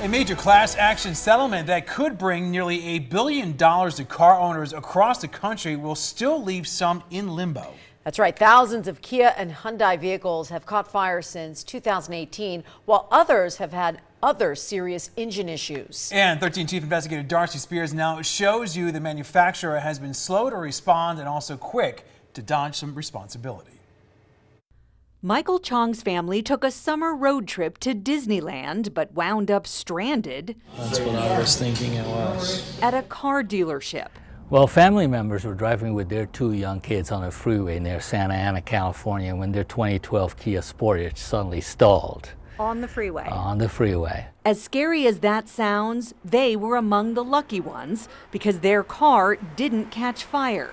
A major class action settlement that could bring nearly $1 billion to car owners across the country will still leave some in limbo. That's right. Thousands of Kia and Hyundai vehicles have caught fire since 2018, while others have had other serious engine issues. And 13 Chief Investigator Darcy Spears now shows you the manufacturer has been slow to respond and also quick to dodge some responsibility. Michael Chong's family took a summer road trip to Disneyland, but wound up stranded. That's what I was thinking it was. At a car dealership. Well, family members were driving with their 2 young kids on a freeway near Santa Ana, California, when their 2012 Kia Sportage suddenly stalled. On the freeway. On the freeway. As scary as that sounds, they were among the lucky ones because their car didn't catch fire.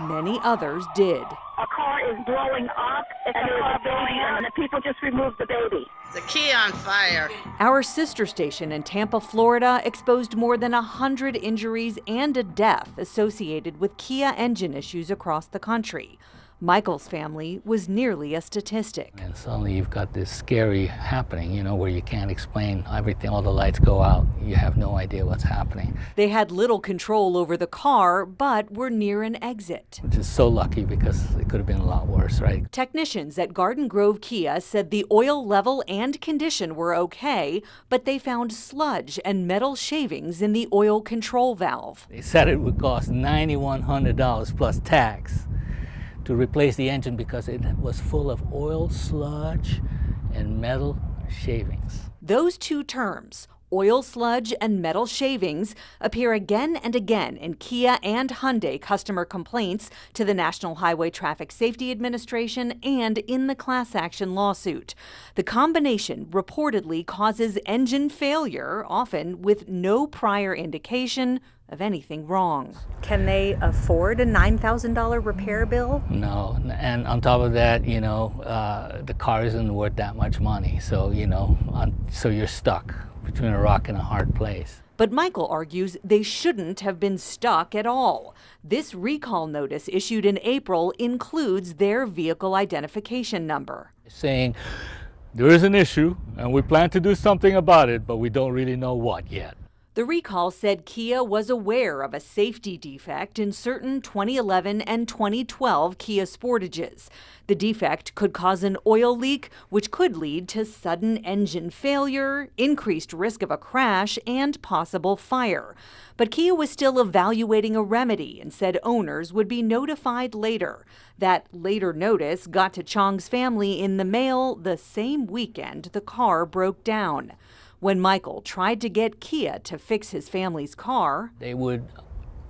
Many others did. A car is blowing up, and there's a baby, and the people just removed the baby. The Kia on fire. Our sister station in Tampa, Florida, exposed more than 100 injuries and a death associated with Kia engine issues across the country. Michael's family was nearly a statistic. And suddenly you've got this scary happening, you know, where you can't explain everything. All the lights go out. You have no idea what's happening. They had little control over the car, but were near an exit. Which is so lucky because it could have been a lot worse, right? Technicians at Garden Grove Kia said the oil level and condition were okay, but they found sludge and metal shavings in the oil control valve. They said it would cost $9,100 plus tax to replace the engine because it was full of oil, sludge, and metal shavings. Those two terms, oil sludge and metal shavings, appear again and again in Kia and Hyundai customer complaints to the National Highway Traffic Safety Administration and in the class action lawsuit. The combination reportedly causes engine failure, often with no prior indication of anything wrong. Can they afford a $9,000 repair bill? No, and on top of that, you know, the car isn't worth that much money. So, you know, so you're stuck between a rock and a hard place. But Michael argues they shouldn't have been stuck at all. This recall notice issued in April includes their vehicle identification number. Saying there is an issue and we plan to do something about it, but we don't really know what yet. The recall said Kia was aware of a safety defect in certain 2011 and 2012 Kia Sportages. The defect could cause an oil leak, which could lead to sudden engine failure, increased risk of a crash, and possible fire. But Kia was still evaluating a remedy and said owners would be notified later. That later notice got to Chong's family in the mail the same weekend the car broke down. When Michael tried to get Kia to fix his family's car, they would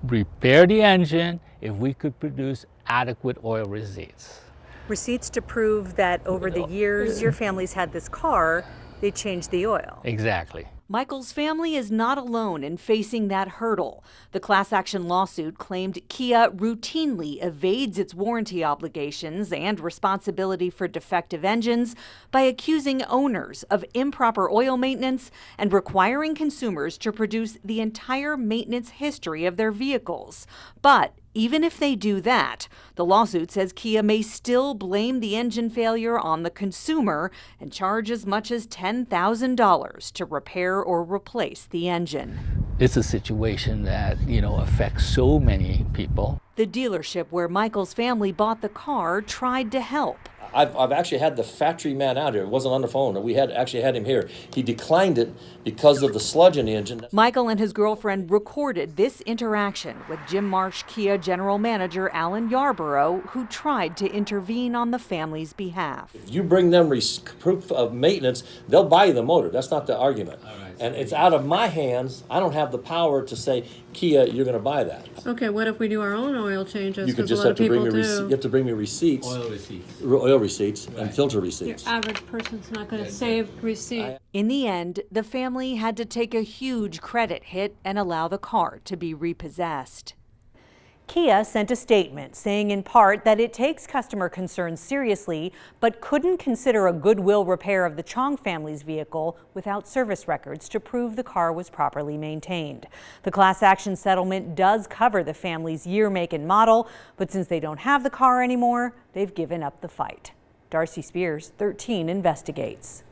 repair the engine if we could produce adequate oil receipts. Receipts to prove that over the years your family's had this car, they changed the oil. Exactly. Michael's family is not alone in facing that hurdle. The class action lawsuit claimed Kia routinely evades its warranty obligations and responsibility for defective engines by accusing owners of improper oil maintenance and requiring consumers to produce the entire maintenance history of their vehicles. But even if they do that, the lawsuit says Kia may still blame the engine failure on the consumer and charge as much as $10,000 to repair or replace the engine. It's a situation that, you know, affects so many people. The dealership where Michael's family bought the car tried to help. I've actually had the factory man out here. It wasn't on the phone. We actually had him here. He declined it because of the sludge in the engine. Michael and his girlfriend recorded this interaction with Jim Marsh Kia General Manager Alan Yarborough, who tried to intervene on the family's behalf. If you bring them proof of maintenance, they'll buy you the motor. That's not the argument. And it's out of my hands. I don't have the power to say, Kia, you're going to buy that. Okay, what if we do our own oil changes? You could just have to bring me you have to bring me receipts. Oil receipts and filter receipts. Your average person's not going to save receipt. In the end, the family had to take a huge credit hit and allow the car to be repossessed. Kia sent a statement saying in part that it takes customer concerns seriously, but couldn't consider a goodwill repair of the Chong family's vehicle without service records to prove the car was properly maintained. The class action settlement does cover the family's year, make, and model, but since they don't have the car anymore, they've given up the fight. Darcy Spears, 13 Investigates.